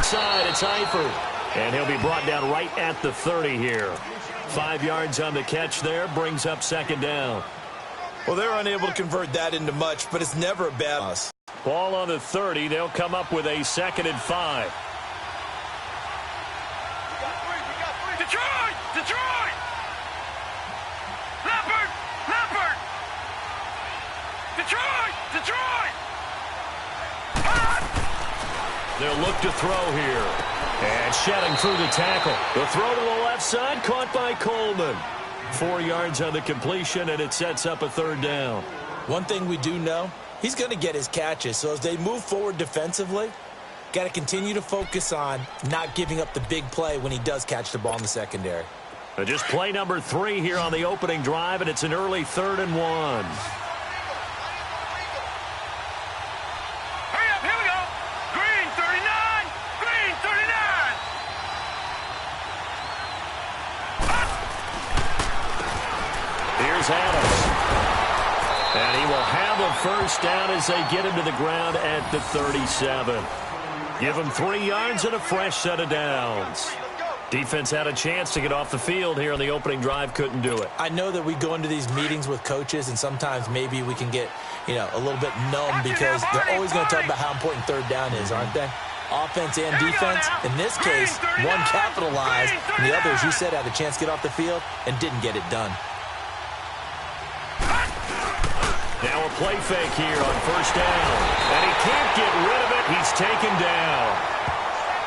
inside. It's Eifert. And he'll be brought down right at the 30 here. 5 yards on the catch there. Brings up second down. Well, they're unable to convert that into much, but it's never a bad loss. Ball on the 30. They'll come up with a 2nd and 5. Detroit! Detroit! Leopard! Leopard! Detroit! Detroit! They'll look to throw here. And shedding through the tackle. The throw to the left side, caught by Coleman. 4 yards on the completion, and it sets up a 3rd down. One thing we do know, he's going to get his catches. So as they move forward defensively, got to continue to focus on not giving up the big play when he does catch the ball in the secondary. Just play number 3 here on the opening drive, and it's an early 3rd and 1. Hurry up, here we go. Green 39, green 39. Here's Adams. And he will have a 1st down as they get him to the ground at the 37. Give him 3 yards and a fresh set of downs. Defense had a chance to get off the field here on the opening drive, couldn't do it. I know that we go into these meetings with coaches, and sometimes maybe we can get, a little bit numb because they're always going to talk about how important 3rd down is, aren't they? Offense and defense. In this case, one capitalized, and the other, as you said, had a chance to get off the field and didn't get it done. Now a play fake here on 1st down. And he can't get rid of it. He's taken down.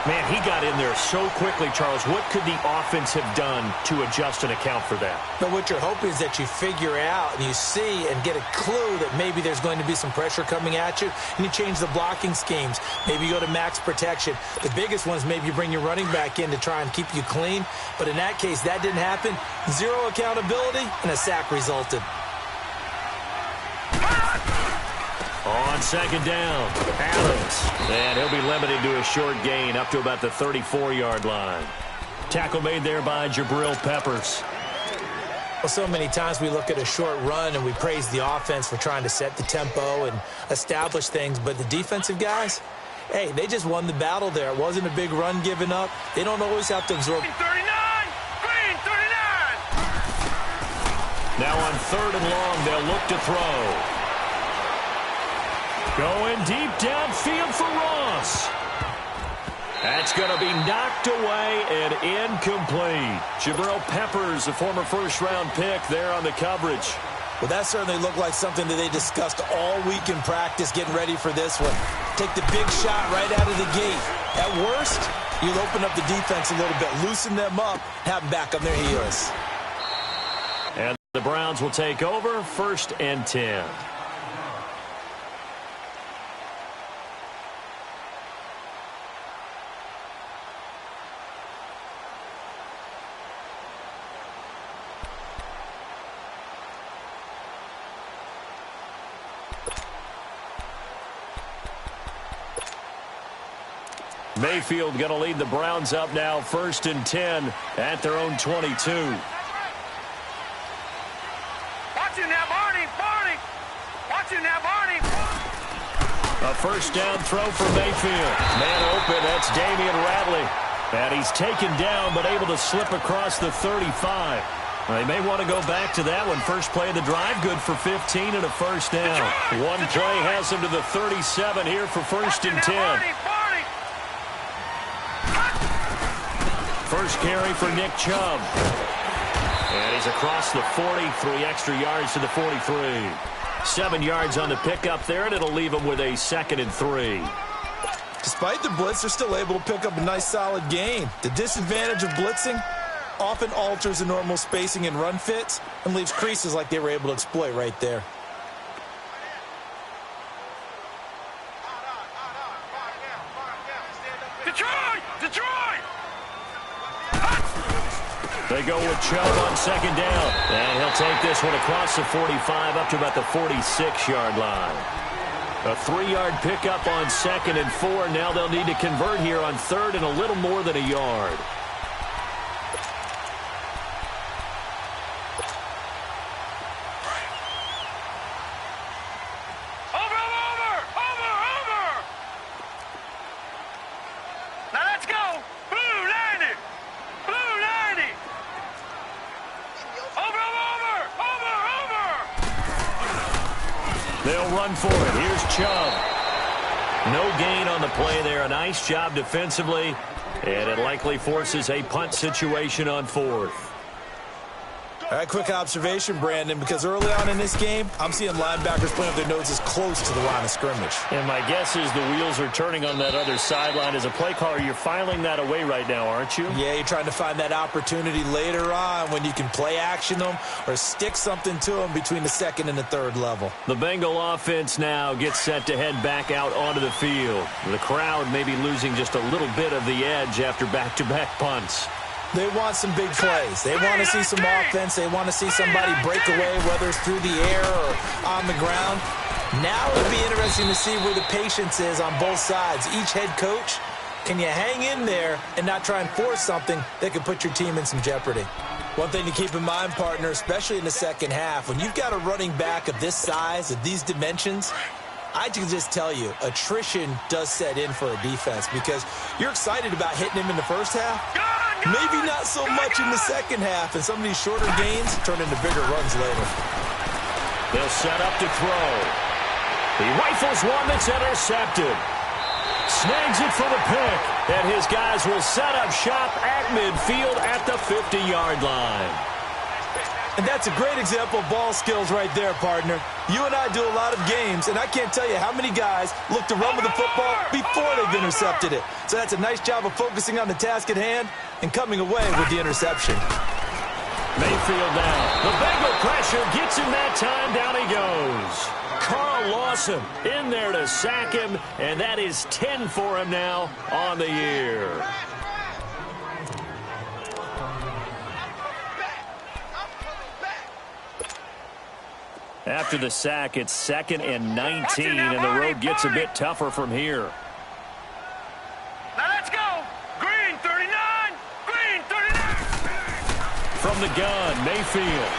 Man, he got in there so quickly, Charles. What could the offense have done to adjust and account for that? But what you're hoping is that you figure out and you see and get a clue that maybe there's going to be some pressure coming at you, and you change the blocking schemes. Maybe you go to max protection. The biggest one is maybe you bring your running back in to try and keep you clean. But in that case, that didn't happen. 0 accountability, and a sack resulted. On 2nd down, Adams. And he'll be limited to a short gain up to about the 34-yard line. Tackle made there by Jabril Peppers. Well, so many times we look at a short run and we praise the offense for trying to set the tempo and establish things. But the defensive guys, hey, they just won the battle there. It wasn't a big run given up. They don't always have to absorb. Green 39, green 39. Now on 3rd and long, they'll look to throw. Going deep downfield for Ross. That's going to be knocked away and incomplete. Jabril Peppers, a former 1st-round pick there on the coverage. Well, that certainly looked like something that they discussed all week in practice, getting ready for this one. Take the big shot right out of the gate. At worst, you'll open up the defense a little bit, loosen them up, have them back on their heels. And the Browns will take over, 1st and 10. Mayfield going to lead the Browns up now, 1st and 10 at their own 22. Watch it now, Barney, Barney. Watch it now, Barney. A 1st down throw for Mayfield. Man open, that's Damian Radley. And he's taken down, but able to slip across the 35. They may want to go back to that one. First play of the drive, good for 15 and a 1st down. One play has him to the 37 here for 1st and 10. First carry for Nick Chubb. And he's across the 40, 3 extra yards to the 43. 7 yards on the pickup there, and it'll leave him with a 2nd and 3. Despite the blitz, they're still able to pick up a nice, solid gain. The disadvantage of blitzing often alters the normal spacing and run fits and leaves creases like they were able to exploit right there. Detroit! Detroit! They go with Chubb on 2nd down. And he'll take this one across the 45 up to about the 46-yard line. A 3-yard pickup on 2nd and 4. Now they'll need to convert here on 3rd and a little more than a yard. Over! Now They'll run for it. Here's Chubb. No gain on the play there. A nice job defensively, and it likely forces a punt situation on fourth. All right, quick observation, Brandon, because early on in this game, I'm seeing linebackers playing with their noses close to the line of scrimmage. And my guess is the wheels are turning on that other sideline. As a play caller, you're filing that away right now, aren't you? Yeah, you're trying to find that opportunity later on when you can play action them or stick something to them between the second and the third level. The Bengal offense now gets set to head back out onto the field. The crowd may be losing just a little bit of the edge after back-to-back punts. They want some big plays. They want to see some offense. They want to see somebody break away, whether it's through the air or on the ground. Now it'll be interesting to see where the patience is on both sides. Each head coach, can you hang in there and not try and force something that could put your team in some jeopardy? One thing to keep in mind, partner, especially in the second half, when you've got a running back of this size, of these dimensions, I can just tell you, attrition does set in for a defense because you're excited about hitting him in the first half. Maybe not so much in the second half, and some of these shorter gains turn into bigger runs later. They'll set up to throw. He rifles one that's intercepted. Snags it for the pick, and his guys will set up shop at midfield at the 50-yard line. And that's a great example of ball skills right there, partner. You and I do a lot of games, and I can't tell you how many guys look to run with the football before they've intercepted it. So that's a nice job of focusing on the task at hand and coming away with the interception. Mayfield down. The Bengal pressure gets him that time. Down he goes. Carl Lawson in there to sack him, and that is 10 for him now on the year. After the sack, it's 2nd and 19, and the road gets a bit tougher from here. Now let's go. Green 39. Green 39. From the gun, Mayfield.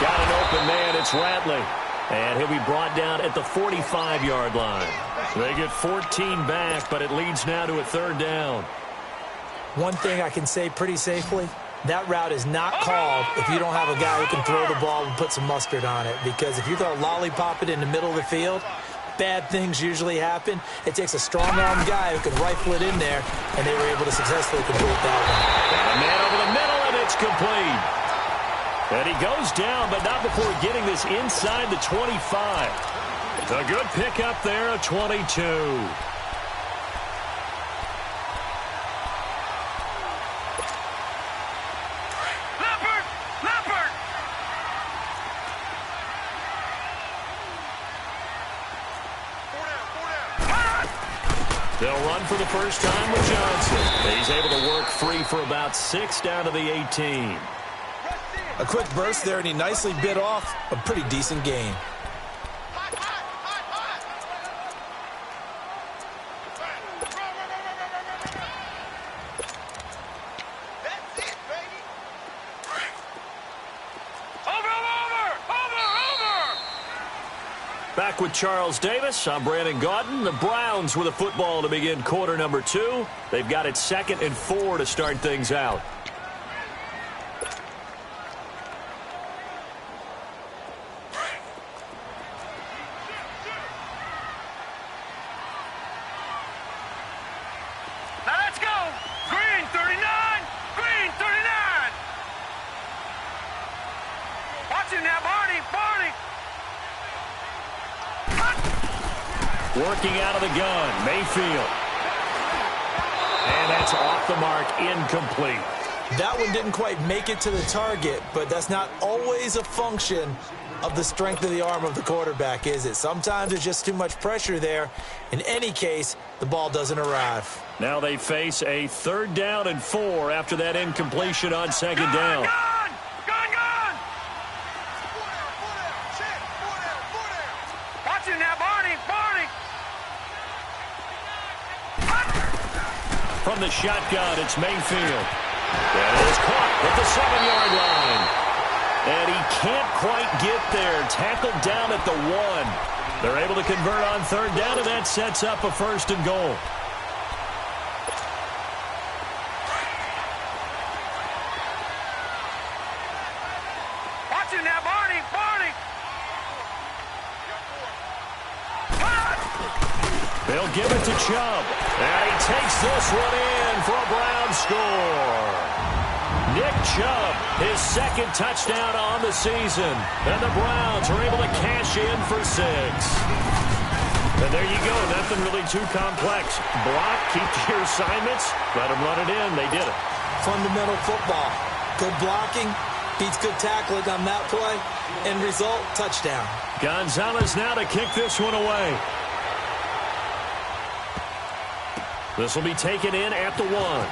Got an open man. It's Ratley. And he'll be brought down at the 45-yard line. They get 14 back, but it leads now to a 3rd down. One thing I can say pretty safely, that route is not called if you don't have a guy who can throw the ball and put some mustard on it. Because if you're going to lollipop it in the middle of the field, bad things usually happen. It takes a strong-arm guy who can rifle it in there, and they were able to successfully complete that one. And a man over the middle, and it's complete. And he goes down, but not before getting this inside the 25. A good pickup there, a 22. They'll run for the first time with Johnson. He's able to work free for about 6 down to the 18. A quick burst there, and he nicely bit off a pretty decent gain. Back with Charles Davis, I'm Brandon Gaudin. The Browns with a football to begin quarter number 2. They've got it 2nd and 4 to start things out. Now let's go. Green 39. Green 39. Watch him now, Barney. Barney. Working out of the gun, Mayfield. And that's off the mark, incomplete. That one didn't quite make it to the target, but that's not always a function of the strength of the arm of the quarterback, is it? Sometimes there's just too much pressure there. In any case, the ball doesn't arrive. Now they face a 3rd down and 4 after that incompletion on 2nd down. Gun. Watch him now, Barney. Barney. From the shotgun, it's Mayfield. And it is caught at the 7-yard line. And he can't quite get there. Tackled down at the 1. They're able to convert on 3rd down, and that sets up a 1st and goal. Watch him now, Barney. Barney. They'll give it to Chubb. And he takes this one in for a Brown score. Nick Chubb, his second touchdown on the season. And the Browns are able to cash in for 6. And there you go. Nothing really too complex. Block, keep your assignments, let them run it in. They did it. Fundamental football. Good blocking beats good tackling on that play. End result, touchdown. Gonzalez now to kick this one away. This will be taken in at the 1.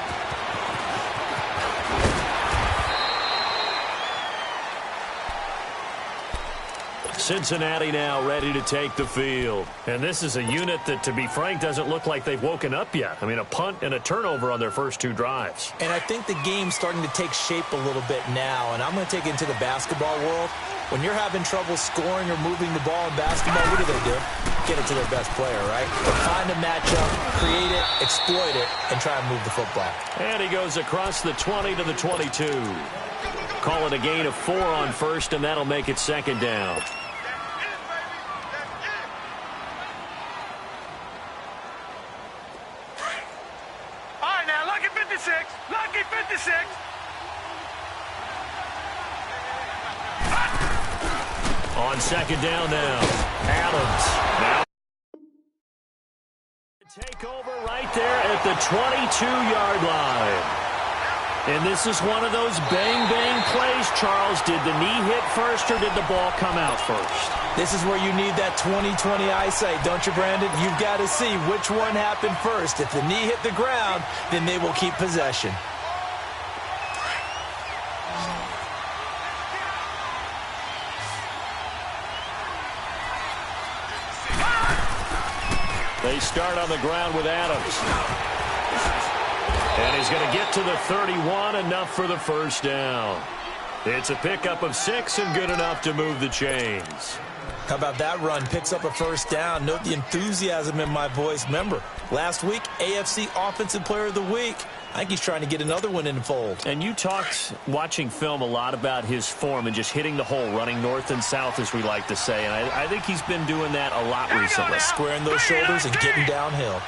Cincinnati now ready to take the field. And this is a unit that, to be frank, doesn't look like they've woken up yet. I mean, a punt and a turnover on their first 2 drives. And I think the game's starting to take shape a little bit now. And I'm going to take it into the basketball world. When you're having trouble scoring or moving the ball in basketball, what do? Get it to their best player, right? Find a matchup, create it, exploit it, and try and move the football. And he goes across the 20 to the 22. Call it a gain of 4 on first, and that'll make it second down. All right, now, lucky 56. Lucky 56. On second down now, Adams. Now take over right there at the 22-yard line. And this is one of those bang-bang plays, Charles. Did the knee hit first or did the ball come out first? This is where you need that 20/20 eyesight, don't you, Brandon? You've got to see which one happened first. If the knee hit the ground, then they will keep possession. They start on the ground with Adams. And he's going to get to the 31, enough for the first down. It's a pickup of 6 and good enough to move the chains. How about that run? Picks up a first down. Note the enthusiasm in my voice. Remember, last week, AFC Offensive Player of the Week. I think he's trying to get another one in the fold. And you talked, watching film, a lot about his form and just hitting the hole, running north and south, as we like to say. And I think he's been doing that a lot recently. Squaring those shoulders and getting downhill.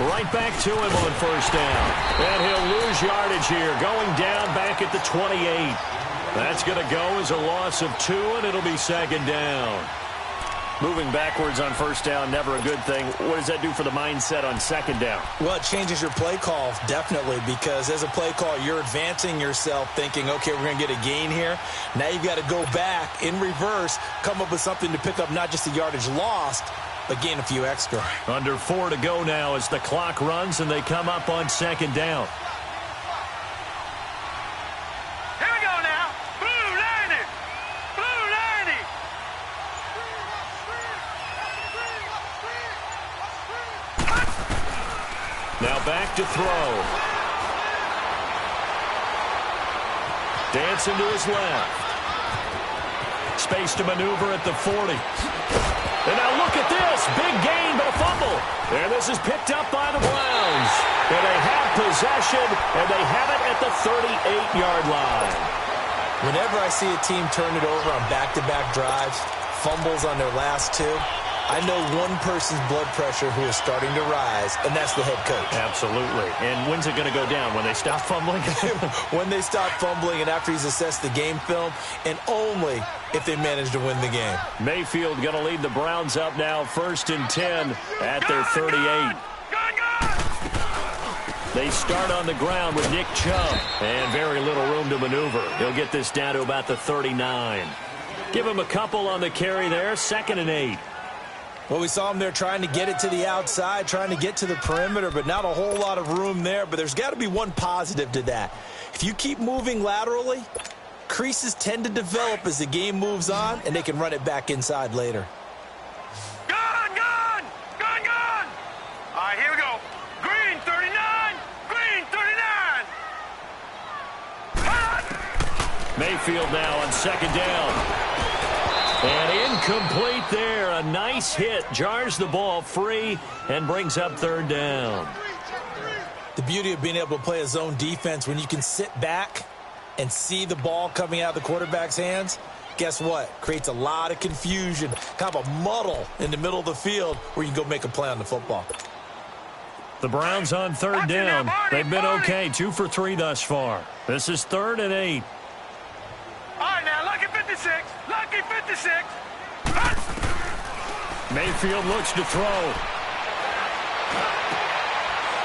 Right back to him on first down. And he'll lose yardage here, going down back at the 28. That's going to go as a loss of 2, and it'll be second down. Moving backwards on first down, never a good thing. What does that do for the mindset on second down? Well, it changes your play call, definitely, because as a play call, you're advancing yourself thinking, okay, we're going to get a gain here. Now you've got to go back in reverse, come up with something to pick up not just the yardage lost, but gain a few extra. Under 4 to go now as the clock runs and they come up on second down. Here we go now. Blue 90. Blue 90. Now back to throw. Dancing to his left. Space to maneuver at the 40. And now look at this. Big gain, but a fumble. And this is picked up by the Browns. And they have possession, and they have it at the 38-yard line. Whenever I see a team turn it over on back-to-back drives, fumbles on their last 2, I know one person's blood pressure who is starting to rise, and that's the head coach. Absolutely. And when's it going to go down? When they stop fumbling? When they stop fumbling and after he's assessed the game film, and only if they manage to win the game. Mayfield going to lead the Browns up now, 1st and 10 at their 38. They start on the ground with Nick Chubb, and very little room to maneuver. He'll get this down to about the 39. Give him a couple on the carry there, 2nd and 8. Well, we saw him there trying to get it to the outside, trying to get to the perimeter, but not a whole lot of room there. But there's got to be one positive to that. If you keep moving laterally, creases tend to develop as the game moves on, and they can run it back inside later. Gone, gone, gone, gone. All right, here we go. Green 39, green 39. Mayfield now on 2nd down. And incomplete there. A nice hit. Jars the ball free and brings up 3rd down. The beauty of being able to play a zone defense when you can sit back and see the ball coming out of the quarterback's hands, guess what? Creates a lot of confusion, kind of a muddle in the middle of the field where you can go make a play on the football. The Browns on third down. They've been okay, 2 for 3 thus far. This is 3rd and 8. All right, now, lucky 56. Lucky 56. Mayfield looks to throw.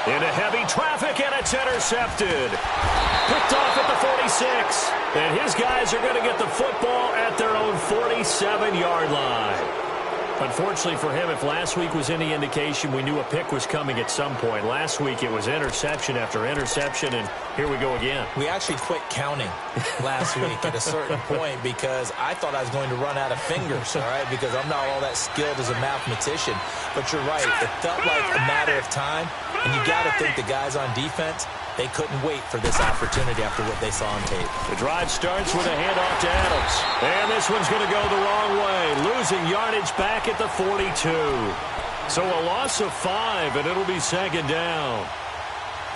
Into heavy traffic, and it's intercepted. Picked off at the 46. And his guys are going to get the football at their own 47-yard line. Unfortunately for him, if last week was any indication, we knew a pick was coming at some point. Last week it was interception after interception, and here we go again. We actually quit counting last week at a certain point because I thought I was going to run out of fingers, all right, because I'm not all that skilled as a mathematician. But you're right. It felt like a matter of time, and you got to think the guys on defense, they couldn't wait for this opportunity after what they saw on tape. The drive starts with a handoff to Adams. And this one's going to go the wrong way, losing yardage back at the 42. So a loss of 5, and it'll be 2nd down.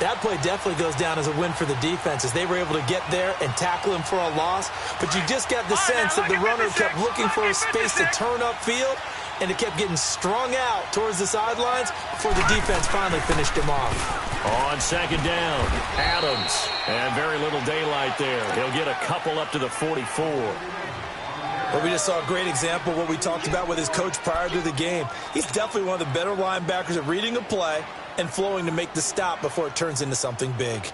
That play definitely goes down as a win for the defense as they were able to get there and tackle him for a loss. But you just got the sense that the runner kept looking for a space to turn upfield, and it kept getting strung out towards the sidelines before the defense finally finished him off. On 2nd down, Adams. And very little daylight there. He'll get a couple up to the 44. Well, we just saw a great example of what we talked about with his coach prior to the game. He's definitely one of the better linebackers at reading a play and flowing to make the stop before it turns into something big.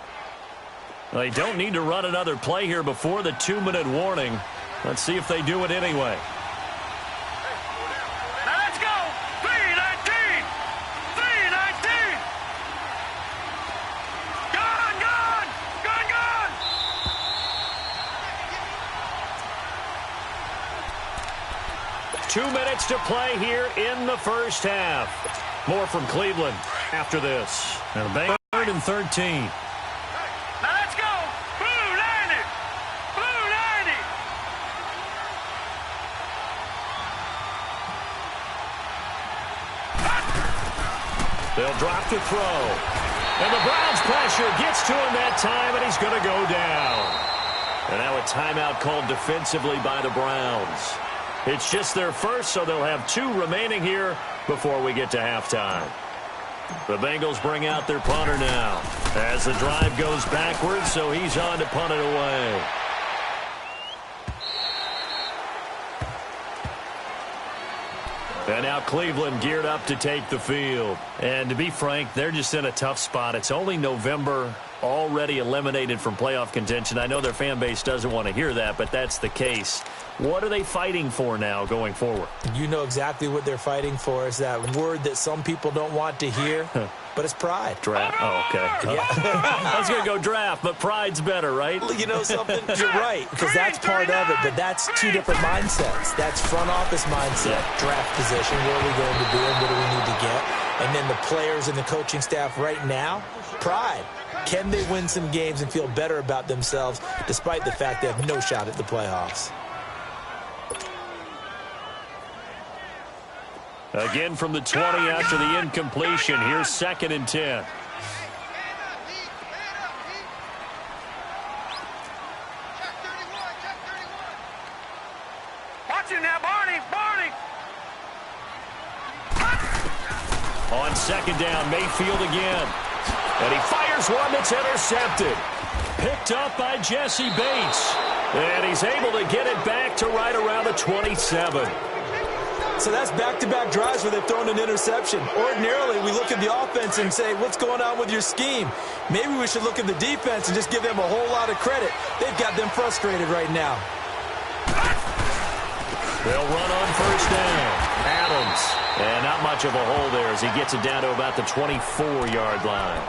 They don't need to run another play here before the 2-minute warning. Let's see if they do it anyway. Now let's go. 3-19. 3-19. Gone, gone. Gone, gone. Two minutes to play here in the first half. More from Cleveland after this. And the Bengals 3rd and 13. Now let's go. Blue 90. Blue 90. They'll drop to throw. And the Browns pressure gets to him that time, and he's going to go down. And now a timeout called defensively by the Browns. It's just their first, so they'll have 2 remaining here before we get to halftime. The Bengals bring out their punter now as the drive goes backwards, so he's on to punt it away. And now Cleveland geared up to take the field. And to be frank, they're just in a tough spot. It's only November, already eliminated from playoff contention. I know their fan base doesn't want to hear that, but that's the case. What are they fighting for now going forward? You know exactly what they're fighting for. Is that word that some people don't want to hear, but it's pride. Draft. Oh, okay. Yeah. I was going to go draft, but pride's better, right? You know something? You're right, because that's part of it, but that's 2 different mindsets. That's front office mindset, draft position, where are we going to be and what do we need to get? And then the players and the coaching staff right now, pride. Can they win some games and feel better about themselves despite the fact they have no shot at the playoffs? Again from the 20 after the incompletion. Here's 2nd and 10. Watch it now, Barney. Barney. On 2nd down, Mayfield again. And he fires one that's intercepted. Picked up by Jesse Bates. And he's able to get it back to right around the 27. So that's back-to-back drives where they've thrown an interception. Ordinarily, we look at the offense and say, what's going on with your scheme? Maybe we should look at the defense and just give them a whole lot of credit. They've got them frustrated right now. They'll run on 1st down. Adams. And not much of a hole there as he gets it down to about the 24-yard line.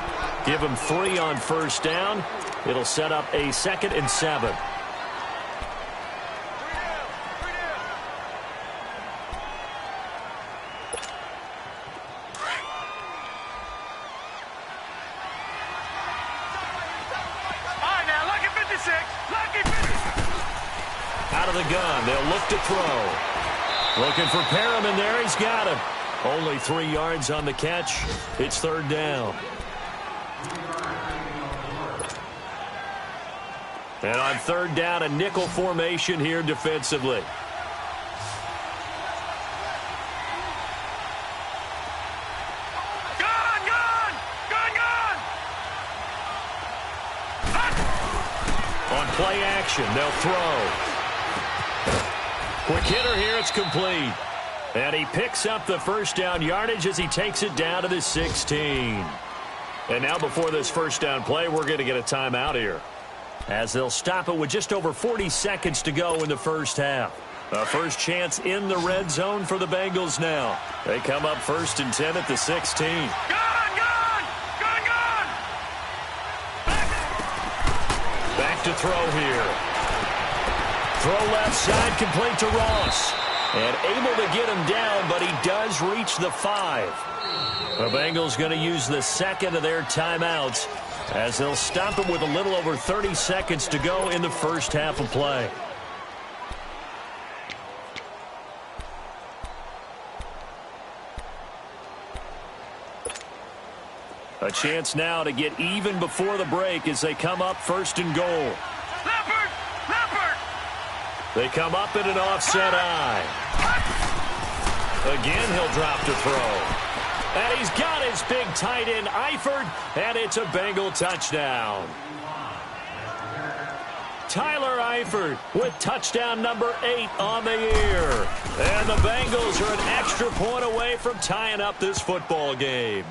Give him 3 on 1st down. It'll set up a 2nd and 7. Out of the gun, they'll look to throw. Looking for Perriman there, he's got him. Only 3 yards on the catch. It's 3rd down. And on third down, a nickel formation here defensively. On play action, they'll throw. Quick hitter here, it's complete. And he picks up the first down yardage as he takes it down to the 16. And now before this first down play, we're going to get a timeout here, as they'll stop it with just over 40 seconds to go in the first half. A first chance in the red zone for the Bengals now. They come up 1st and 10 at the 16. Back to throw here. Throw left side, complete to Ross. And able to get him down, but he does reach the 5. The Bengals going to use the second of their timeouts, as they'll stop it with a little over 30 seconds to go in the first half of play. A chance now to get even before the break as they come up 1st and goal. Leopard! They come up in an offset eye. Again, he'll drop to throw. And he's got his big tight end, Eifert, and it's a Bengal touchdown. Tyler Eifert with touchdown number 8 on the year. And the Bengals are an extra point away from tying up this football game.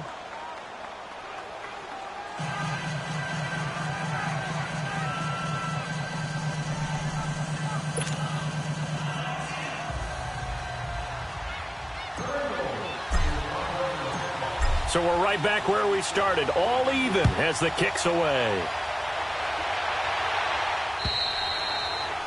So we're right back where we started, all even as the kick's away.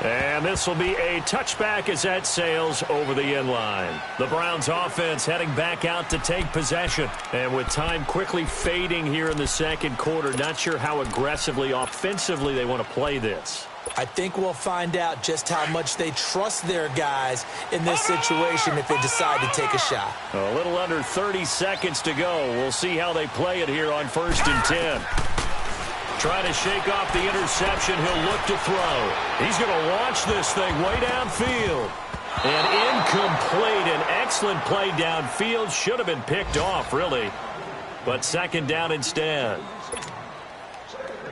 And this will be a touchback as that sails over the end line. The Browns offense heading back out to take possession. And with time quickly fading here in the second quarter, not sure how aggressively, offensively they want to play this. I think we'll find out just how much they trust their guys in this situation if they decide to take a shot. A little under 30 seconds to go. We'll see how they play it here on 1st and 10. Trying to shake off the interception. He'll look to throw. He's going to launch this thing way downfield. And incomplete. An excellent play downfield. Should have been picked off, really. But second down instead.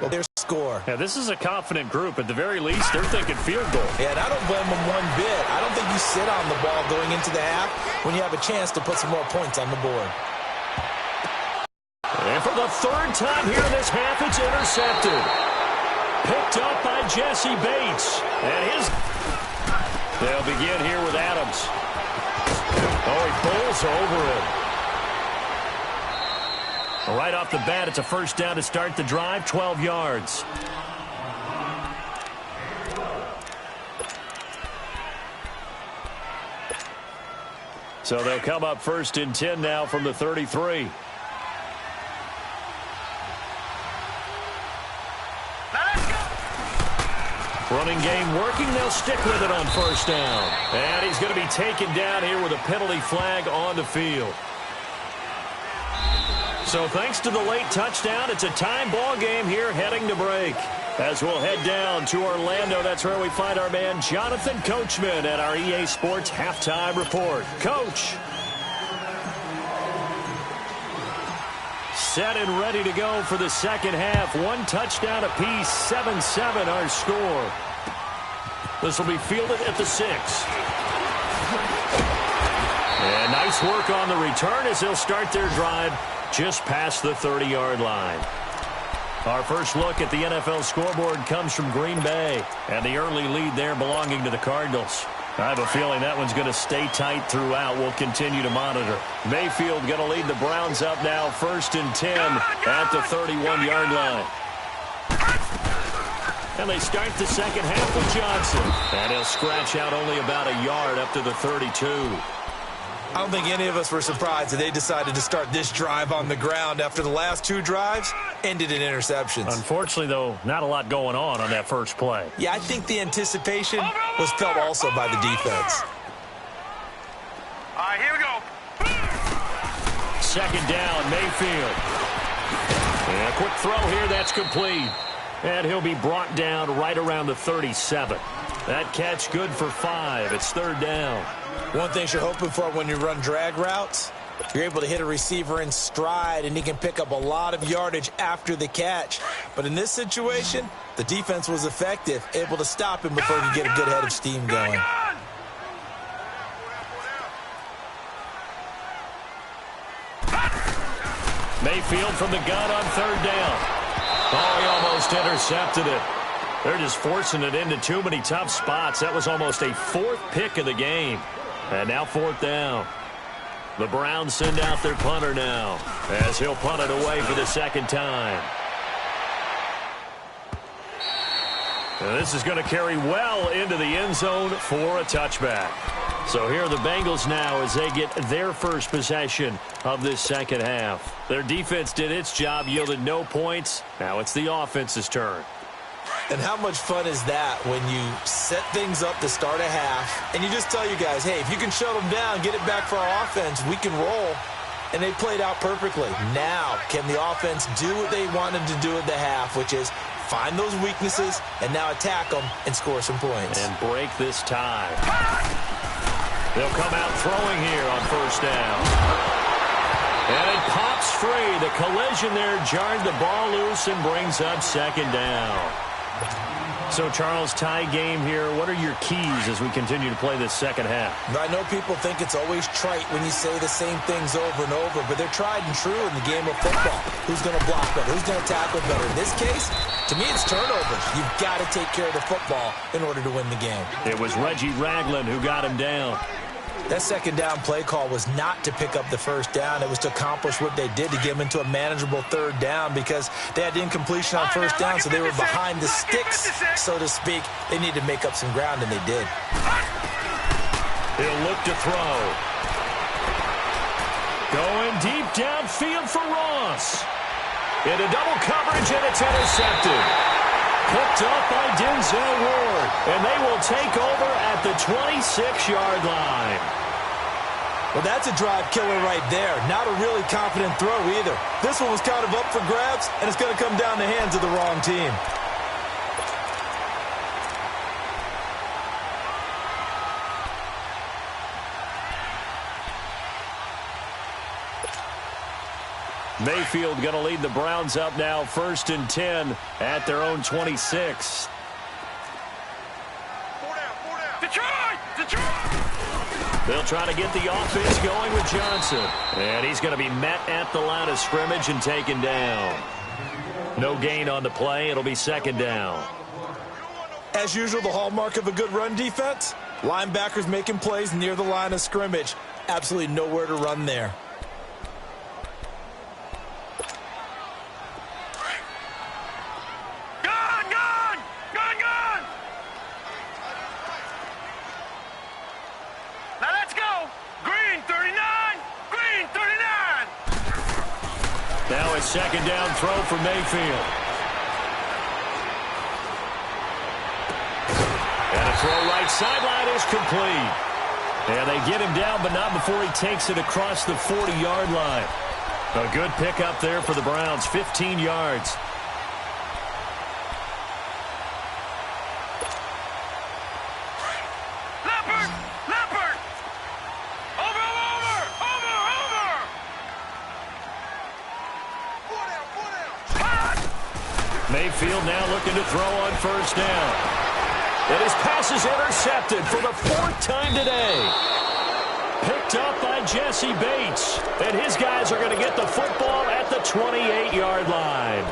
Well, their score. Yeah, this is a confident group. At the very least, they're thinking field goal. Yeah, and I don't blame them one bit. I don't think you sit on the ball going into the half when you have a chance to put some more points on the board. And for the 3rd time here in this half, it's intercepted. Picked up by Jesse Bates. And they'll begin here with Adams. Oh, he bowls over it. Right off the bat, it's a first down to start the drive, 12 yards. So they'll come up 1st and 10 now from the 33. Running game working. They'll stick with it on 1st down. And he's going to be taken down here with a penalty flag on the field. So thanks to the late touchdown, it's a time ball game here heading to break. As we'll head down to Orlando, that's where we find our man Jonathan Coachman at our EA Sports Halftime Report. Coach. Set and ready to go for the second half. 1 touchdown apiece, 7-7 our score. This will be fielded at the 6. And nice work on the return as they'll start their drive just past the 30-yard line. Our first look at the NFL scoreboard comes from Green Bay, and the early lead there belonging to the Cardinals. I have a feeling that one's going to stay tight throughout. We'll continue to monitor. Mayfield going to lead the Browns up now 1st and 10 at the 31-yard line. And they start the second half with Johnson. And he'll scratch out only about a yard up to the 32. I don't think any of us were surprised that they decided to start this drive on the ground after the last 2 drives ended in interceptions. Unfortunately, though, not a lot going on that first play. Yeah, I think the anticipation was felt also by the defense. All right, here we go. Second down, Mayfield. And a quick throw here, that's complete. And he'll be brought down right around the 37. That catch good for 5. It's third down. One thing you're hoping for when you run drag routes, you're able to hit a receiver in stride, and he can pick up a lot of yardage after the catch. But in this situation, the defense was effective, able to stop him before he could get a good head of steam going. Mayfield from the gun on third down. Oh, he almost intercepted it. They're just forcing it into too many tough spots. That was almost a 4th pick of the game. And now 4th down. The Browns send out their punter now, as he'll punt it away for the 2nd time. And this is going to carry well into the end zone for a touchback. So here are the Bengals now as they get their first possession of this second half. Their defense did its job, yielded no points. Now it's the offense's turn. And how much fun is that when you set things up to start a half and you just tell you guys, hey, if you can shut them down, get it back for our offense, we can roll. And they played out perfectly. Now, can the offense do what they wanted to do at the half, which is find those weaknesses and now attack them and score some points. And break this tie. They'll come out throwing here on first down. And it pops free. The collision there jarred the ball loose and brings up second down. So, Charles, tie game here. What are your keys as we continue to play this second half? I know people think it's always trite when you say the same things over and over, but they're tried and true in the game of football. Who's going to block better? Who's going to tackle better? In this case, to me, it's turnovers. You've got to take care of the football in order to win the game. It was Reggie Ragland who got him down. That second down play call was not to pick up the first down. It was to accomplish what they did to get them into a manageable third down because they had incompletion on first down, so they were behind the sticks, so to speak. They needed to make up some ground, and they did. He'll look to throw. Going deep downfield for Ross. Into double coverage, and it's intercepted. Picked up by Denzel Ward, and they will take over at the 26-yard line. Well, that's a drive killer right there. Not a really confident throw either. This one was kind of up for grabs, and it's going to come down the hands of the wrong team. Mayfield going to lead the Browns up now, 1st and 10 at their own 26. Detroit! They'll try to get the offense going with Johnson. And he's going to be met at the line of scrimmage and taken down. No gain on the play. It'll be second down. As usual, the hallmark of a good run defense, linebackers making plays near the line of scrimmage. Absolutely nowhere to run there. Now a second down throw for Mayfield. And a throw right sideline is complete. And they get him down, but not before he takes it across the 40-yard line. A good pickup there for the Browns, 15 yards. Mayfield now looking to throw on first down. And his pass is intercepted for the 4th time today. Picked up by Jesse Bates. And his guys are going to get the football at the 28-yard line.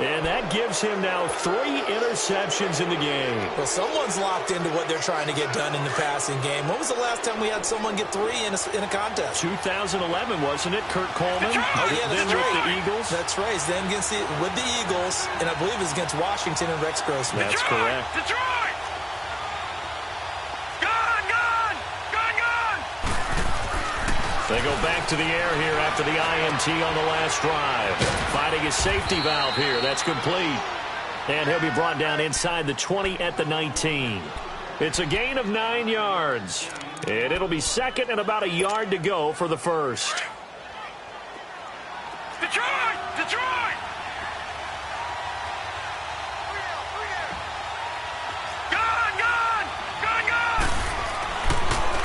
And that gives him now 3 interceptions in the game. Well, someone's locked into what they're trying to get done in the passing game. When was the last time we had someone get 3 in a contest? 2011, wasn't it? Kurt Coleman? Oh, yeah, that's then right. With the Eagles? That's right. Then with the Eagles, and I believe it was against Washington and Rex Grossman. That's correct. Detroit! They go back to the air here after the INT on the last drive. Finding his safety valve here. That's complete. And he'll be brought down inside the 20 at the 19. It's a gain of 9 yards. And it'll be second and about a yard to go for the first. Detroit!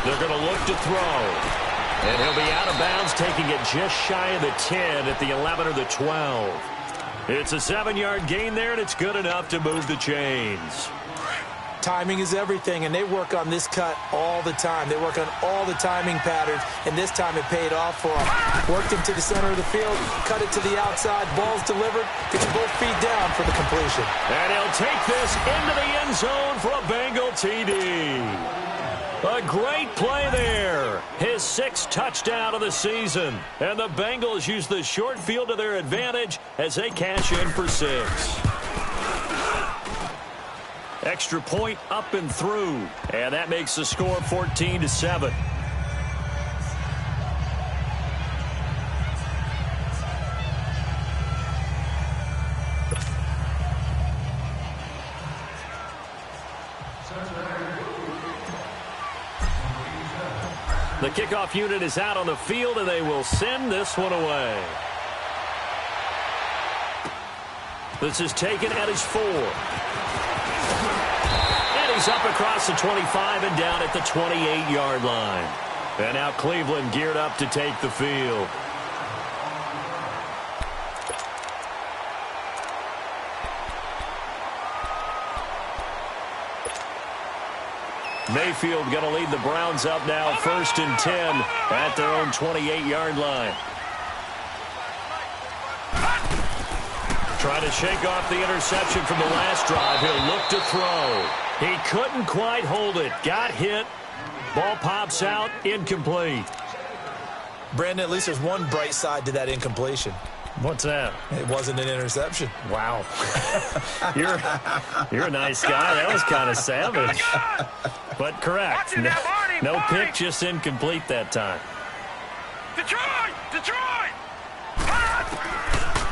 They're going to look to throw. And he'll be out of bounds, taking it just shy of the 10 at the 11 or the 12. It's a 7-yard gain there, and it's good enough to move the chains. Timing is everything, and they work on this cut all the time. They work on all the timing patterns, and this time it paid off for them. Worked him to the center of the field, cut it to the outside, ball's delivered, gets both feet down for the completion. And he'll take this into the end zone for a Bengal TD. A great play there. His 6th touchdown of the season. And the Bengals use the short field to their advantage as they cash in for 6. Extra point up and through. And that makes the score 14-7. The kickoff unit is out on the field, and they will send this one away. This is taken at his 4. And he's up across the 25 and down at the 28-yard line. And now Cleveland geared up to take the field. Mayfield going to lead the Browns up now, 1st and 10 at their own 28-yard line. Trying to shake off the interception from the last drive. He'll look to throw. He couldn't quite hold it. Got hit. Ball pops out. Incomplete. Brandon, at least there's one bright side to that incompletion. What's that? It wasn't an interception. Wow. You're a nice guy. That was kind of savage. But correct. No pick, just incomplete that time. Detroit! Detroit!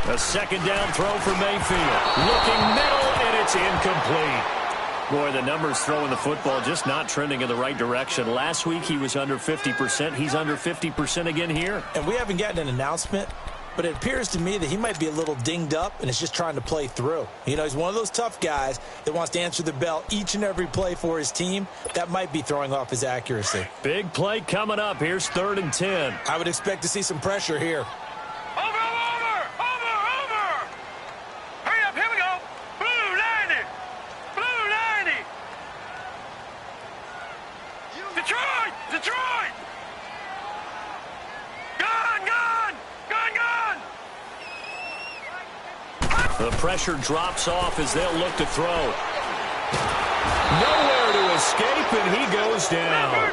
A 2nd down throw for Mayfield. Looking middle, and it's incomplete. Boy, the numbers throwing the football just not trending in the right direction. Last week he was under 50%. He's under 50% again here. And we haven't gotten an announcement, but it appears to me that he might be a little dinged up and is just trying to play through. You know, he's one of those tough guys that wants to answer the bell each and every play for his team. That might be throwing off his accuracy. Big play coming up. Here's 3rd and 10. I would expect to see some pressure here. Hurry up, here we go. Blue 90. Blue 90. Detroit! Detroit! The pressure drops off as they'll look to throw. Nowhere to escape, and he goes down.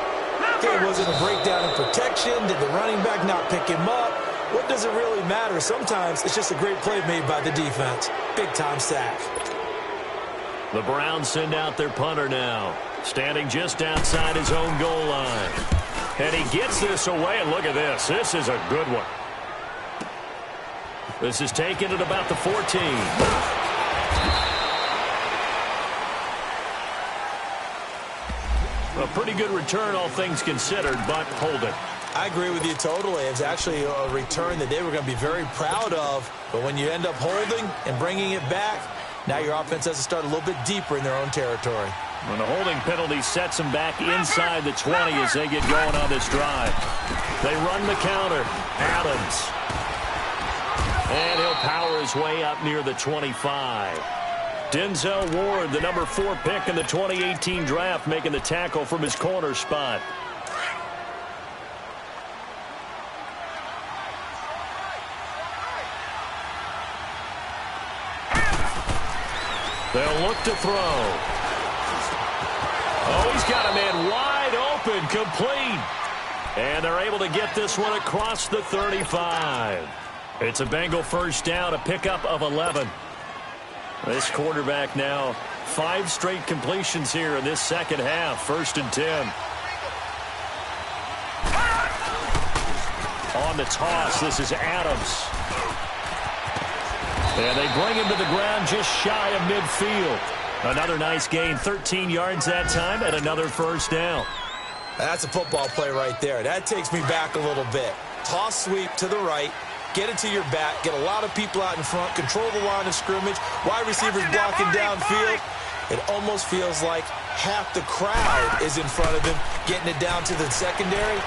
There wasn't a breakdown in protection. Did the running back not pick him up? What does it really matter? Sometimes it's just a great play made by the defense. Big-time sack. The Browns send out their punter now, standing just outside his own goal line. And he gets this away, and look at this. This is a good one. This is taken at about the 14. A pretty good return, all things considered, but holding. I agree with you totally. It was actually a return that they were going to be very proud of. But when you end up holding and bringing it back, now your offense has to start a little bit deeper in their own territory. When the holding penalty sets them back inside the 20 as they get going on this drive. They run the counter. Adams. And he'll power his way up near the 25. Denzel Ward, the number 4 pick in the 2018 draft, making the tackle from his corner spot. They'll look to throw. Oh, he's got a man wide open, complete. And they're able to get this one across the 35. It's a Bengal 1st down, a pickup of 11. This quarterback now 5 straight completions here in this second half. 1st and 10. On the toss, this is Adams. And they bring him to the ground just shy of midfield. Another nice gain, 13 yards that time, and another 1st down. That's a football play right there. That takes me back a little bit. Toss sweep to the right. Get it to your back. Get a lot of people out in front. Control the line of scrimmage. Wide receivers blocking downfield. it almost feels like half the crowd is in front of him, getting it down to the secondary.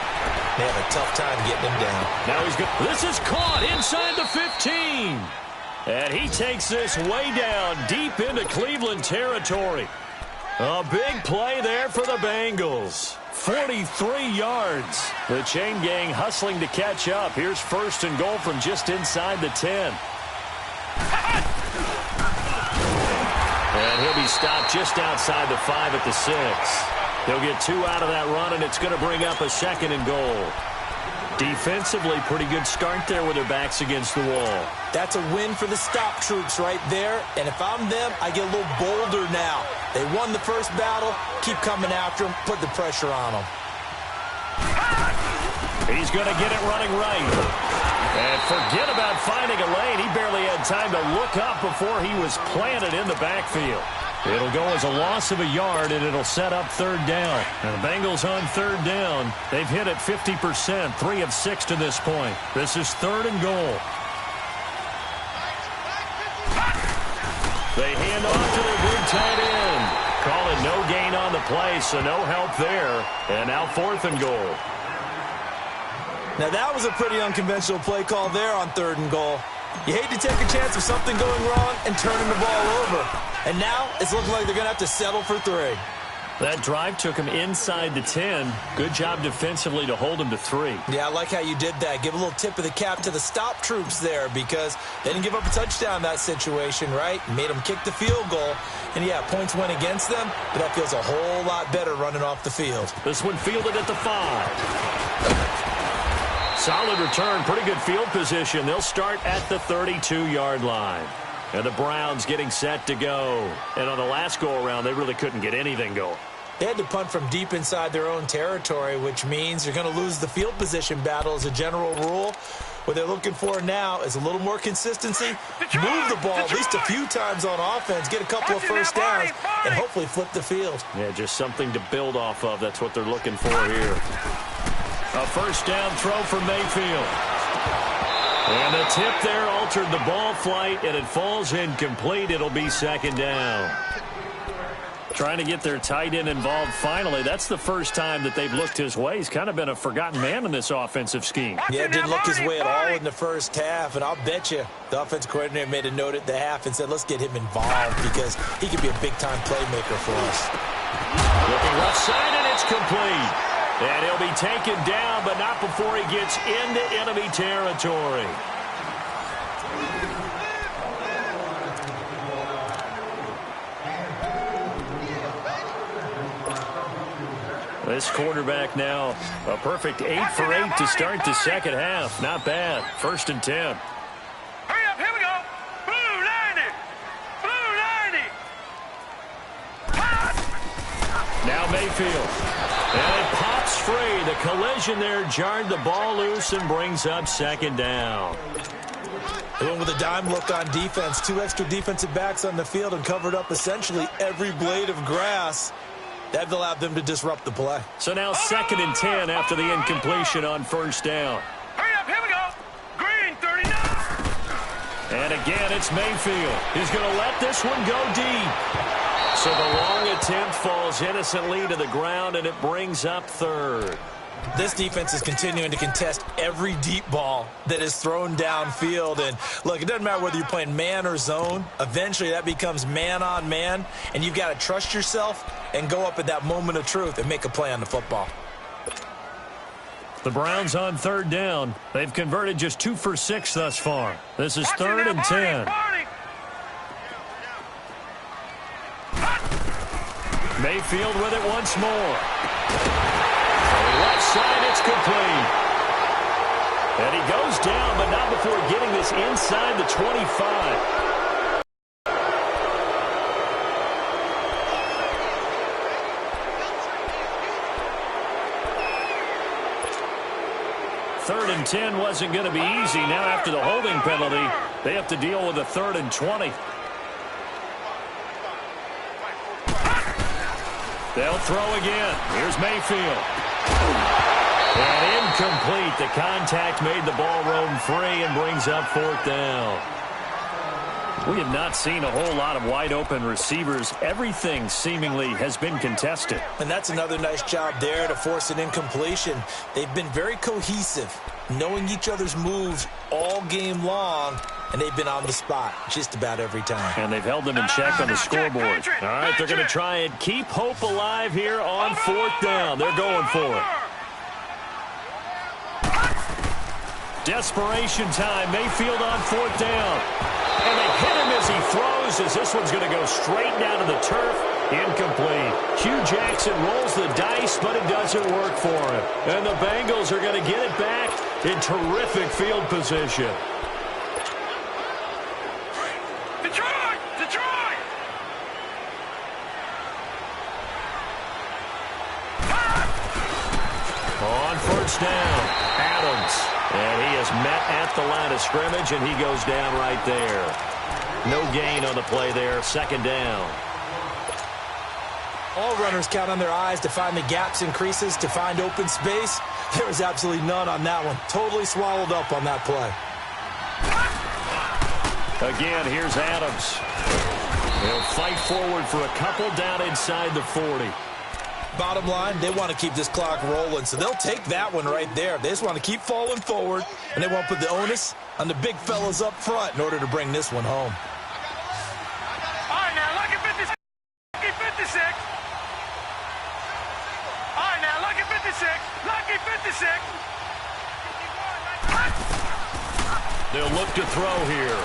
They have a tough time getting him down. Now he's good. This is caught inside the 15. And he takes this way down deep into Cleveland territory. A big play there for the Bengals. 43 yards. The chain gang hustling to catch up. Here's 1st and goal from just inside the 10. And he'll be stopped just outside the 5 at the 6. They'll get 2 out of that run, and it's going to bring up a 2nd and goal. Defensively, pretty good start there with their backs against the wall. That's a win for the stop troops right there. And if I'm them, I get a little bolder now. They won the first battle. Keep coming after them. Put the pressure on them. He's going to get it running right. And forget about finding a lane. He barely had time to look up before he was planted in the backfield. It'll go as a loss of a yard, and it'll set up 3rd down. And the Bengals on 3rd down. They've hit it 50%, 3 of 6 to this point. This is 3rd and goal. They hand off to their big tight end. Call it no gain on the play, so no help there. And now 4th and goal. Now that was a pretty unconventional play call there on 3rd and goal. You hate to take a chance of something going wrong and turning the ball over. And now it's looking like they're going to have to settle for 3. That drive took him inside the 10. Good job defensively to hold him to 3. Yeah, I like how you did that. Give a little tip of the cap to the stop troops there because they didn't give up a touchdown in that situation, right? Made them kick the field goal. And, yeah, points went against them, but that feels a whole lot better running off the field. This one fielded at the 5. Solid return, pretty good field position. They'll start at the 32-yard line. And the Browns getting set to go. And on the last go-around, they really couldn't get anything going. They had to punt from deep inside their own territory, which means you're going to lose the field position battle as a general rule. What they're looking for now is a little more consistency, move the ball at least a few times on offense, get a couple of first downs, and hopefully flip the field. Yeah, just something to build off of. That's what they're looking for here. A 1st down throw for Mayfield. And the tip there altered the ball flight, and it falls incomplete. It'll be 2nd down. Trying to get their tight end involved finally. That's the first time that they've looked his way. He's kind of been a forgotten man in this offensive scheme. Yeah, didn't look his way at all in the first half, and I'll bet you the offensive coordinator made a note at the half and said, let's get him involved because he could be a big-time playmaker for us. Looking left side, and it's complete. And he'll be taken down, but not before he gets into enemy territory. This quarterback now a perfect 8 for 8 to start the 2nd half. Not bad. 1st and 10. Hurry up, here we go. Blue 90. Blue 90. Now Mayfield. And it pops free. The collision there jarred the ball loose and brings up 2nd down. They went with a dime look on defense. 2 extra defensive backs on the field and covered up essentially every blade of grass. That allowed them to disrupt the play. So now 2nd and 10 after the incompletion on 1st down. Hurry up, here we go. Green 39. And again, it's Mayfield. He's going to let this one go deep. So the long attempt falls innocently to the ground, and it brings up 3rd. This defense is continuing to contest every deep ball that is thrown downfield. And, look, it doesn't matter whether you're playing man or zone. Eventually, that becomes man-on-man, and you've got to trust yourself and go up at that moment of truth and make a play on the football. The Browns on 3rd down. They've converted just 2 for 6 thus far. This is 3rd and 10. Mayfield with it once more. Left side, it's complete. And he goes down, but not before getting this inside the 25. Third and 10 wasn't going to be easy. Now after the holding penalty, they have to deal with a 3rd and 20. They'll throw again. Here's Mayfield. And incomplete. The contact made the ball roam free and brings up 4th down. We have not seen a whole lot of wide-open receivers. Everything seemingly has been contested. And that's another nice job there to force an incompletion. They've been very cohesive, knowing each other's moves all game long, and they've been on the spot just about every time. And they've held them in check on the scoreboard. All right, they're going to try and keep hope alive here on fourth down. They're going for it. Desperation time. Mayfield on fourth down. And they hit him as he throws, as this one's going to go straight down to the turf. Incomplete. Hugh Jackson rolls the dice, but it doesn't work for him. And the Bengals are going to get it back in terrific field position. Detroit! Detroit! On first down, Adams. And he is met at the line of scrimmage, and he goes down right there. No gain on the play there. Second down. All runners count on their eyes to find the gaps and creases, to find open space. There was absolutely none on that one. Totally swallowed up on that play. Again, here's Adams. He'll fight forward for a couple down inside the 40. Bottom line, they want to keep this clock rolling, so they'll take that one right there. They just want to keep falling forward, and they want to put the onus on the big fellas up front in order to bring this one home. All right, now, lucky 56. Lucky 56. All right, now, lucky 56. Lucky 56. They'll look to throw here.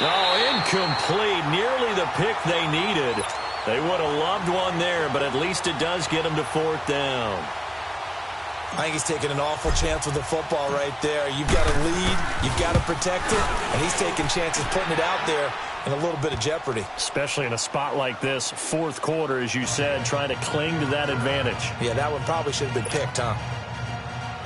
Oh, incomplete. Nearly the pick they needed. They would have loved one there, but at least it does get them to fourth down. I think he's taking an awful chance with the football right there. You've got to lead, you've got to protect it, and he's taking chances putting it out there in a little bit of jeopardy. Especially in a spot like this, fourth quarter, as you said, trying to cling to that advantage. Yeah, that one probably should have been picked, huh?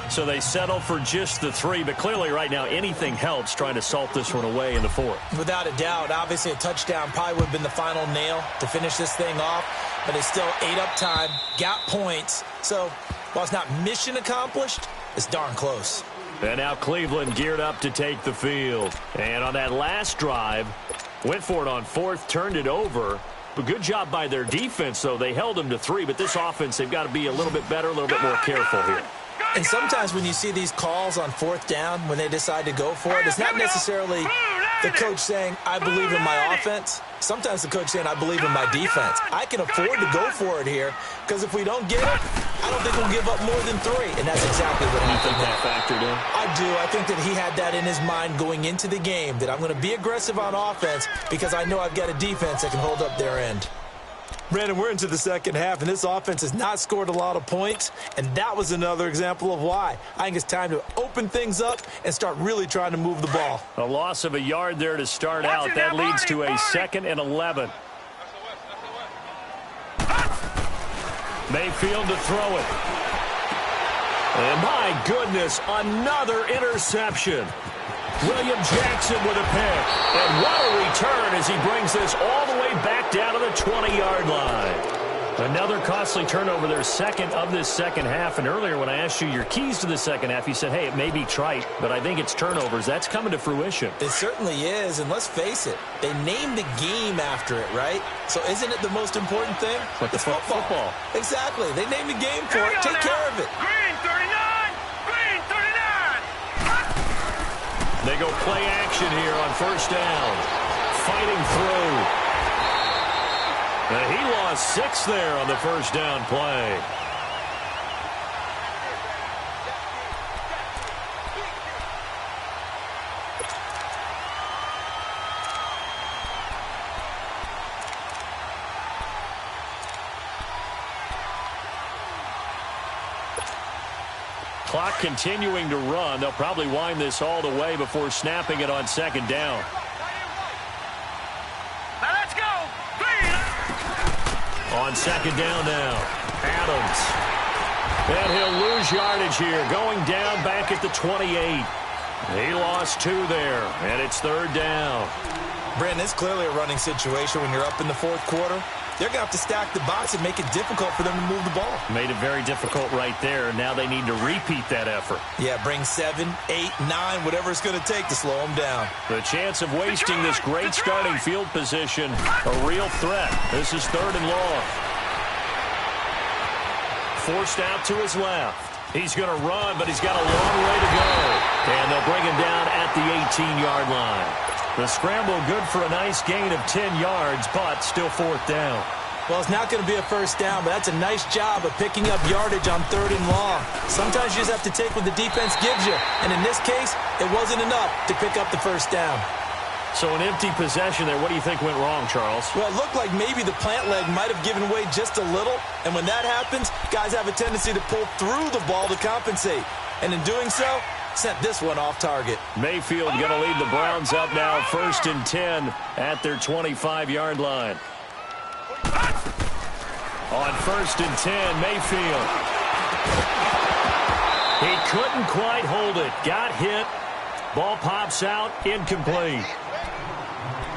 So they settle for just the 3, but clearly right now anything helps trying to salt this one away in the 4th. Without a doubt. Obviously a touchdown probably would have been the final nail to finish this thing off, but it's still ate up time, got points. So while it's not mission accomplished, it's darn close. And now Cleveland geared up to take the field. And on that last drive, went for it on 4th, turned it over. But good job by their defense, though. They held them to 3, but this offense, they've got to be a little bit better, a little bit more careful here. And sometimes when you see these calls on 4th down, when they decide to go for it, it's not necessarily the coach saying, I believe in my offense. Sometimes the coach saying, I believe in my defense. I can afford to go for it here, because if we don't get it, I don't think we'll give up more than 3. And that's exactly what happened. You think that factored in? I do. I think that he had that in his mind going into the game, that I'm going to be aggressive on offense because I know I've got a defense that can hold up their end. Brandon, we're into the second half, and this offense has not scored a lot of points, and that was another example of why. I think it's time to open things up and start really trying to move the ball. A loss of a yard there to start out. That leads to a 2nd and 11. Mayfield to throw it. And my goodness, another interception. William Jackson with a pick. And what a return as he brings this all the way back down to the 20-yard line. Another costly turnover, their second of this second half. And earlier when I asked you your keys to the second half, you said, hey, it may be trite, but I think it's turnovers. That's coming to fruition. It certainly is, and let's face it, they named the game after it, right? So isn't it the most important thing? But the football. Exactly. They named the game for it. Take care of it. Green 39! Green 39! They go play action here on first down. Fighting through. And he lost 6 there on the first down play. Clock continuing to run. They'll probably wind this all the way before snapping it on second down. Now let's go! Green! On second down now, Adams. And he'll lose yardage here, going down back at the 28. He lost 2 there, and it's third down. Brandon, it's clearly a running situation when you're up in the fourth quarter. they're going to have to stack the box and make it difficult for them to move the ball. Made it very difficult right there. Now they need to repeat that effort. Yeah, bring 7, 8, 9, whatever it's going to take to slow them down. The chance of wasting this great starting field position, a real threat. This is 3rd and long. Forced out to his left. He's going to run, but he's got a long way to go. And they'll bring him down at the 18-yard line. The scramble good for a nice gain of 10 yards, but still 4th down. Well, it's not going to be a first down, but that's a nice job of picking up yardage on 3rd and long. Sometimes you just have to take what the defense gives you. And in this case, it wasn't enough to pick up the first down. So an empty possession there. What do you think went wrong, Charles? Well, it looked like maybe the plant leg might have given way just a little. And when that happens, guys have a tendency to pull through the ball to compensate. And in doing so, sent this one off target. Mayfield going to lead the Browns up now, 1st and 10 at their 25-yard line. On 1st and 10, Mayfield. He couldn't quite hold it. Got hit. Ball pops out, incomplete.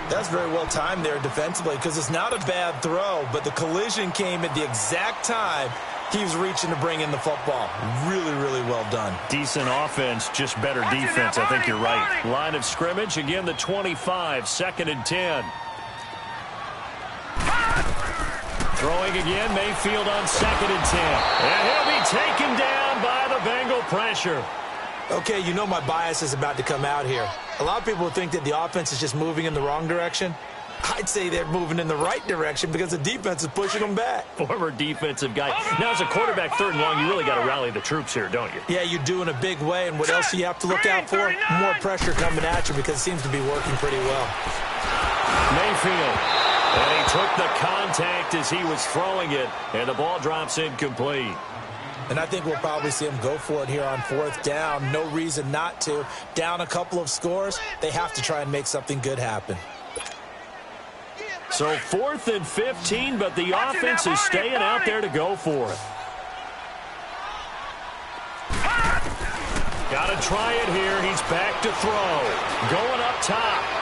That's very well timed there defensively because it's not a bad throw, but the collision came at the exact time he was reaching to bring in the football. Really, really well done. Decent offense, just better defense. I think you're right. Line of scrimmage, again, the 25, 2nd and 10. Throwing again, Mayfield on 2nd and 10. And he'll be taken down by the Bengal pressure. Okay, you know my bias is about to come out here. A lot of people think that the offense is just moving in the wrong direction. I'd say they're moving in the right direction because the defense is pushing them back. Former defensive guy. Now, as a quarterback, 3rd and long, you really got to rally the troops here, don't you? Yeah, you do in a big way. And what else do you have to look out for? More pressure coming at you because it seems to be working pretty well. Mayfield. And he took the contact as he was throwing it. And the ball drops incomplete. And I think we'll probably see them go for it here on 4th down. No reason not to. Down a couple of scores, they have to try and make something good happen. So 4th and 15, but the offense is staying out there to go for it. Got to try it here. He's back to throw. Going up top.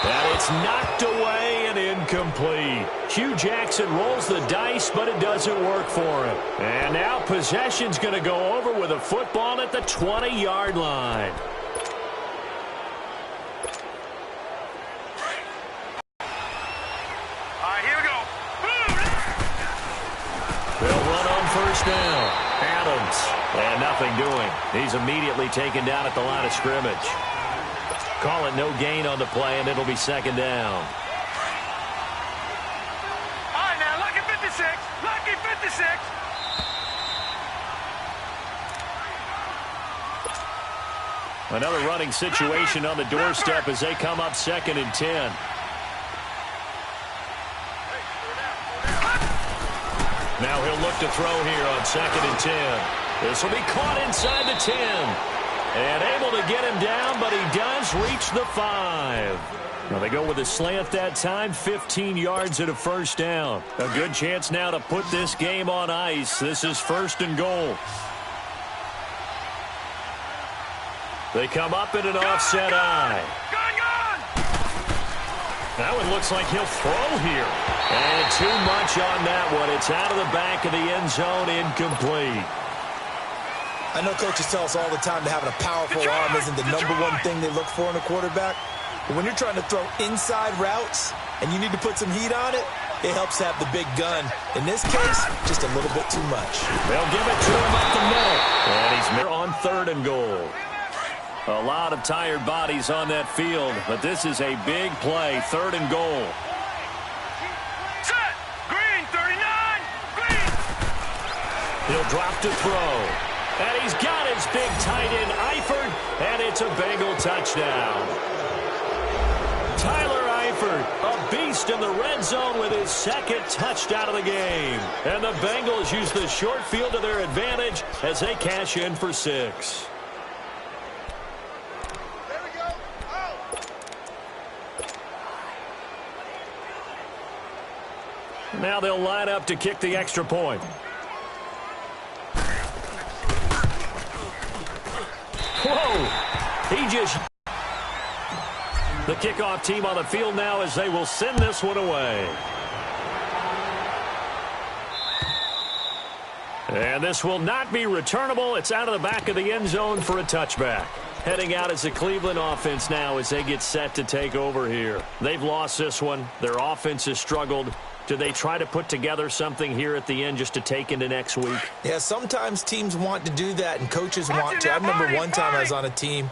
And it's knocked away and incomplete. Hugh Jackson rolls the dice, but it doesn't work for him. And now possession's going to go over with a football at the 20-yard line. Here we go. They'll run on 1st down. Adams. And nothing doing. He's immediately taken down at the line of scrimmage. Call it no gain on the play, and it'll be 2nd down. All right, now, lucky 56. Lucky 56. Another running situation on the doorstep as they come up 2nd and 10. Now he'll look to throw here on 2nd and 10. This will be caught inside the 10. And able to get him down, but he does reach the 5. Now they go with a slant that time, 15 yards and a 1st down. A good chance now to put this game on ice. This is 1st and goal. They come up in an offset eye. That one looks like he'll throw here. And too much on that one. It's out of the back of the end zone, incomplete. I know coaches tell us all the time that having a powerful arm isn't the number one thing they look for in a quarterback. But when you're trying to throw inside routes and you need to put some heat on it, it helps to have the big gun. In this case, just a little bit too much. They'll give it to him up the middle. And he's on 3rd and goal. A lot of tired bodies on that field, but this is a big play, 3rd and goal. Set. Green, 39. Green. He'll drop to throw. And he's got his big tight end, Eifert, and it's a Bengal touchdown. Tyler Eifert, a beast in the red zone with his 2nd touchdown of the game. And the Bengals use the short field to their advantage as they cash in for 6. Now they'll line up to kick the extra point. Whoa! He just... The kickoff team on the field now as they will send this one away. And this will not be returnable. It's out of the back of the end zone for a touchback. Heading out as the Cleveland offense now as they get set to take over here. They've lost this one. Their offense has struggled. Do they try to put together something here at the end just to take into next week? Yeah, sometimes teams want to do that and coaches want to. I remember one time I was on a team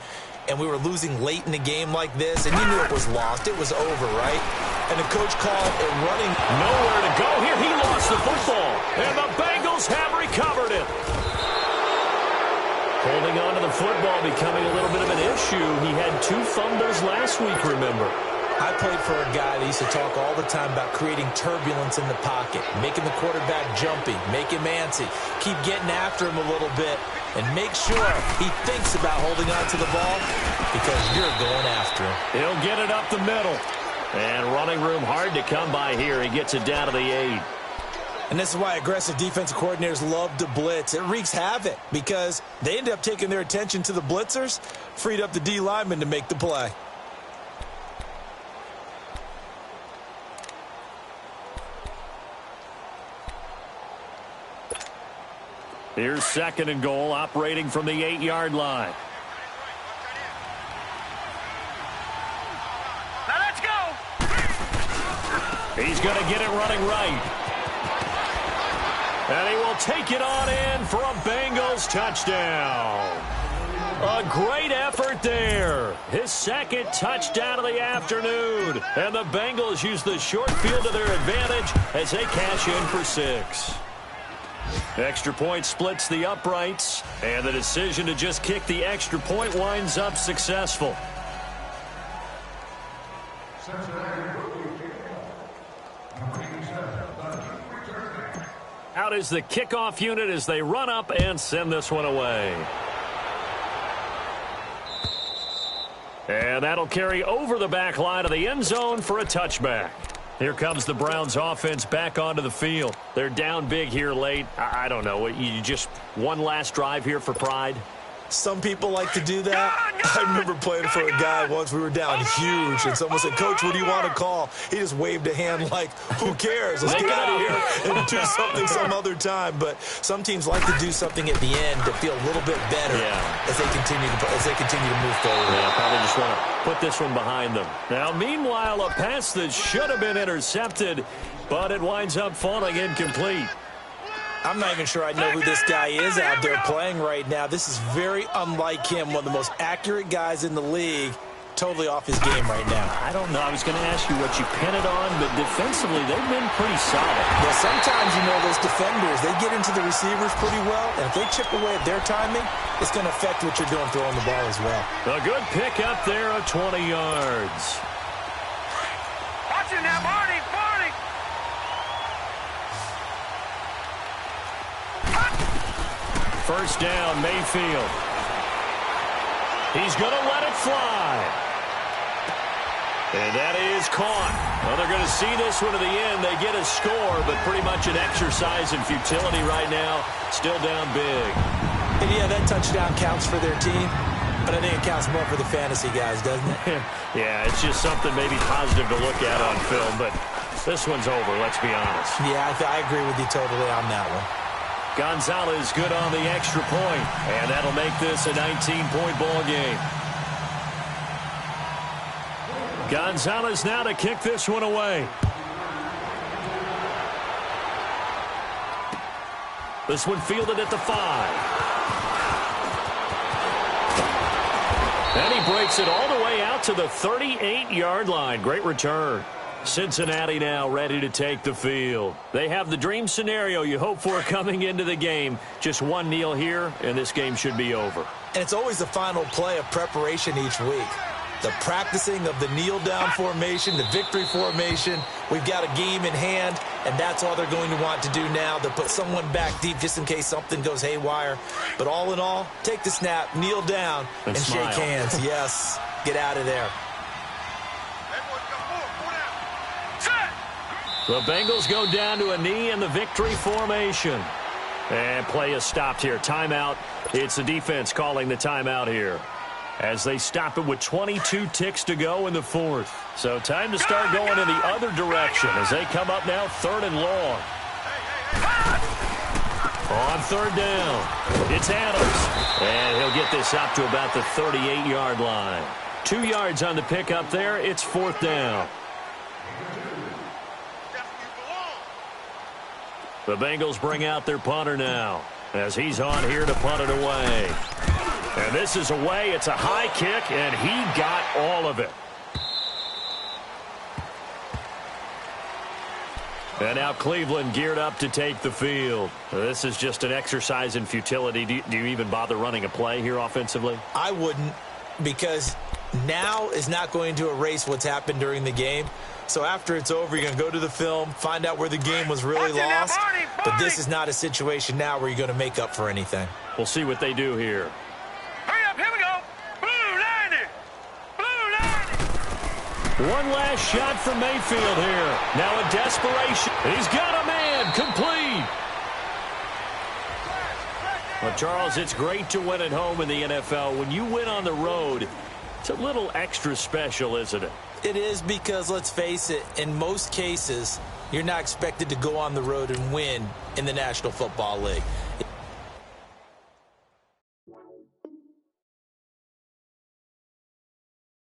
and we were losing late in the game like this, and you knew it was lost. It was over, right? And the coach called a running. Nowhere to go here. He lost the football, and the Bengals have recovered it. Holding on to the football becoming a little bit of an issue. He had 2 fumbles last week, remember. I played for a guy that used to talk all the time about creating turbulence in the pocket, making the quarterback jumpy, make him antsy, keep getting after him a little bit, and make sure he thinks about holding on to the ball because you're going after him. He'll get it up the middle. And running room hard to come by here. He gets it down to the 8. And this is why aggressive defensive coordinators love to blitz. It wreaks havoc because they end up taking their attention to the blitzers, freed up the D lineman to make the play. Here's 2nd and goal, operating from the 8-yard line. Now let's go. He's going to get it running right. And he will take it on in for a Bengals touchdown. A great effort there. His 2nd touchdown of the afternoon. And the Bengals use the short field to their advantage as they cash in for 6. Extra point splits the uprights, and the decision to just kick the extra point winds up successful. Out is the kickoff unit as they run up and send this one away. And that'll carry over the back line of the end zone for a touchback. Here comes the Browns offense back onto the field. They're down big here late. I don't know. You just one last drive here for pride? Some people like to do that. I remember playing for a guy once. We were down huge, and someone said, "Coach, what do you want to call?" He just waved a hand like, "Who cares? Let's get out of here and do something some other time." But some teams like to do something at the end to feel a little bit better as they continue to move forward. Yeah, probably just want to put this one behind them. Now, meanwhile, a pass that should have been intercepted, but it winds up falling incomplete. I'm not even sure I know who this guy is out there playing right now. This is very unlike him, one of the most accurate guys in the league. Totally off his game right now. I don't know. I was going to ask you what you pin it on, but defensively, they've been pretty solid. Yeah, sometimes, you know, those defenders, they get into the receivers pretty well, and if they chip away at their timing, it's going to affect what you're doing throwing the ball as well. A good pick up there of 20 yards. Watch it now, Barney. First down, Mayfield. He's going to let it fly. And that is caught. Well, they're going to see this one to the end. They get a score, but pretty much an exercise in futility right now. Still down big. And yeah, that touchdown counts for their team, but I think it counts more for the fantasy guys, doesn't it? Yeah, it's just something maybe positive to look at on film, but this one's over, let's be honest. Yeah, I agree with you totally on that one. Gonzalez good on the extra point, and that'll make this a 19-point ball game. Gonzalez now to kick this one away. This one fielded at the 5. And he breaks it all the way out to the 38-yard line. Great return. Cincinnati now ready to take the field. They have the dream scenario you hope for coming into the game. Just one kneel here, and this game should be over. And it's always the final play of preparation each week. The practicing of the kneel-down formation, the victory formation. We've got a game in hand, and that's all they're going to want to do now. They'll put someone back deep just in case something goes haywire. But all in all, take the snap, kneel down, and shake hands. Yes, get out of there. The Bengals go down to a knee in the victory formation. And play is stopped here. Timeout. It's the defense calling the timeout here, as they stop it with 22 ticks to go in the 4th. So time to start going in the other direction as they come up now 3rd and long. On third down, it's Adams. And he'll get this up to about the 38-yard line. 2 yards on the pickup there. It's fourth down. The Bengals bring out their punter now as he's on here to punt it away. And this is away. It's a high kick, and he got all of it. And now Cleveland geared up to take the field. This is just an exercise in futility. Do you even bother running a play here offensively? I wouldn't, because now is not going to erase what's happened during the game. So after it's over, you're going to go to the film, find out where the game was really lost. But this is not a situation now where you're going to make up for anything. We'll see what they do here. Hurry up, here we go. Blue 90. Blue 90. One last shot for Mayfield here. Now in desperation. He's got a man. Complete. Well, Charles, it's great to win at home in the NFL. When you win on the road, it's a little extra special, isn't it? It is, because, let's face it, in most cases, you're not expected to go on the road and win in the National Football League.